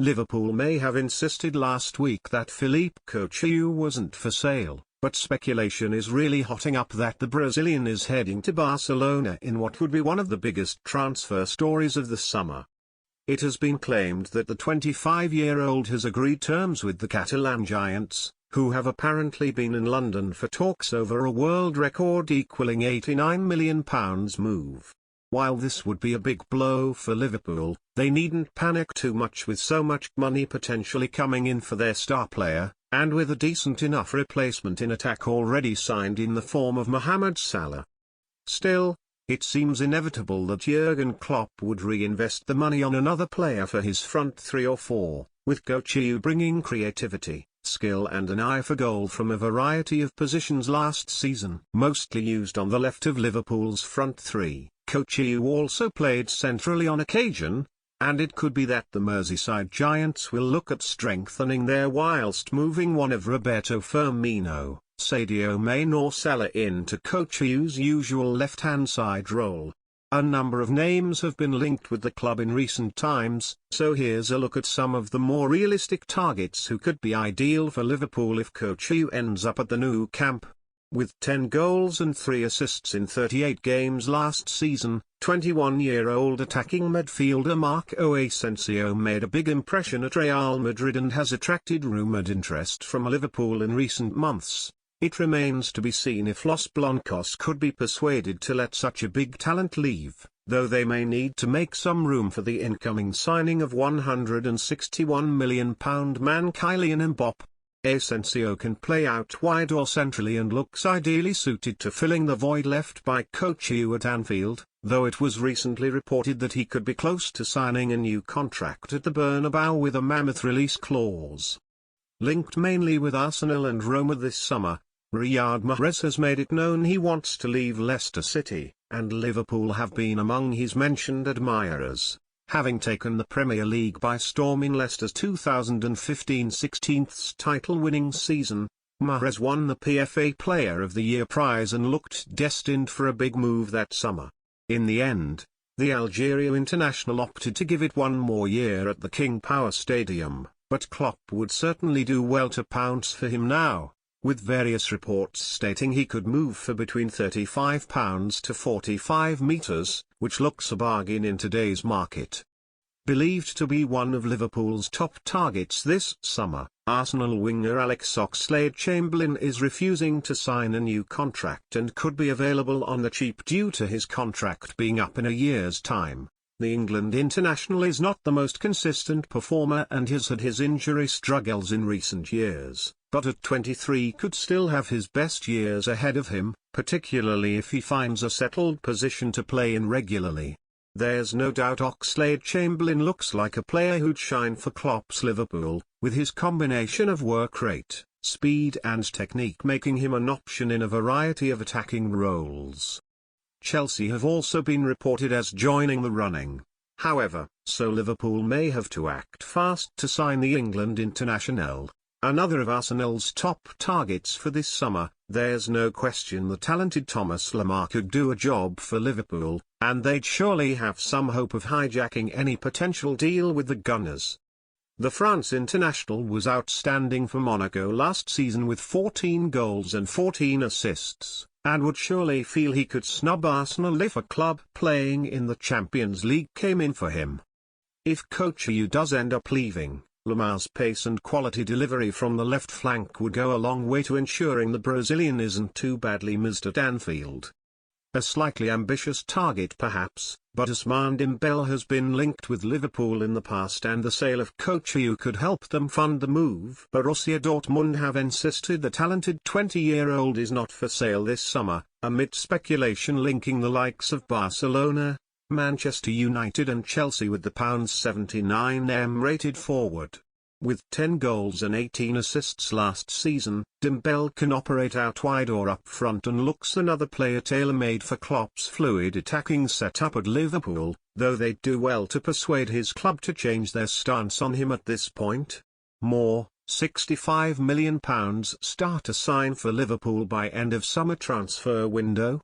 Liverpool may have insisted last week that Philippe Coutinho wasn't for sale, but speculation is really hotting up that the Brazilian is heading to Barcelona in what would be one of the biggest transfer stories of the summer. It has been claimed that the 25-year-old has agreed terms with the Catalan giants, who have apparently been in London for talks over a world record equaling £89 million move. While this would be a big blow for Liverpool, they needn't panic too much with so much money potentially coming in for their star player, and with a decent enough replacement in attack already signed in the form of Mohamed Salah. Still, it seems inevitable that Jurgen Klopp would reinvest the money on another player for his front three or four, with Coutinho bringing creativity, skill and an eye for goal from a variety of positions last season. Mostly used on the left of Liverpool's front three, Coutinho also played centrally on occasion, and it could be that the Merseyside Giants will look at strengthening there whilst moving one of Roberto Firmino, Sadio Mane or Salah into Coutinho's usual left-hand side role. A number of names have been linked with the club in recent times, so here's a look at some of the more realistic targets who could be ideal for Liverpool if Coutinho ends up at the Nou Camp. With 10 goals and 3 assists in 38 games last season, 21-year-old attacking midfielder Marco Asensio made a big impression at Real Madrid and has attracted rumoured interest from Liverpool in recent months. It remains to be seen if Los Blancos could be persuaded to let such a big talent leave, though they may need to make some room for the incoming signing of £161 million man Kylian Mbappé. Asensio can play out wide or centrally and looks ideally suited to filling the void left by Coutinho at Anfield, though it was recently reported that he could be close to signing a new contract at the Bernabeu with a mammoth release clause. Linked mainly with Arsenal and Roma this summer, Riyad Mahrez has made it known he wants to leave Leicester City, and Liverpool have been among his mentioned admirers. Having taken the Premier League by storm in Leicester's 2015-16 title-winning season, Mahrez won the PFA Player of the Year prize and looked destined for a big move that summer. In the end, the Algeria international opted to give it one more year at the King Power Stadium, but Klopp would certainly do well to pounce for him now, with various reports stating he could move for between £35 to £45, which looks a bargain in today's market. Believed to be one of Liverpool's top targets this summer, Arsenal winger Alex Oxlade-Chamberlain is refusing to sign a new contract and could be available on the cheap due to his contract being up in a year's time. The England international is not the most consistent performer and has had his injury struggles in recent years, but at 23 could still have his best years ahead of him, particularly if he finds a settled position to play in regularly. There's no doubt Oxlade-Chamberlain looks like a player who'd shine for Klopp's Liverpool, with his combination of work rate, speed and technique making him an option in a variety of attacking roles. Chelsea have also been reported as joining the running. However, so Liverpool may have to act fast to sign the England international. Another of Arsenal's top targets for this summer, there's no question the talented Thomas Lemar could do a job for Liverpool, and they'd surely have some hope of hijacking any potential deal with the Gunners. The France international was outstanding for Monaco last season with 14 goals and 14 assists, and would surely feel he could snub Arsenal if a club playing in the Champions League came in for him. If Coutinho does end up leaving, Lemar's pace and quality delivery from the left flank would go a long way to ensuring the Brazilian isn't too badly missed at Anfield. A slightly ambitious target perhaps, but Ousmane Dembele has been linked with Liverpool in the past and the sale of Coutinho could help them fund the move. Borussia Dortmund have insisted the talented 20-year-old is not for sale this summer, amid speculation linking the likes of Barcelona, Manchester United and Chelsea with the £79m rated forward. With 10 goals and 18 assists last season, Dembele can operate out wide or up front and looks another player tailor-made for Klopp's fluid attacking setup at Liverpool, though they'd do well to persuade his club to change their stance on him at this point. More, £65 million start to sign for Liverpool by end of summer transfer window.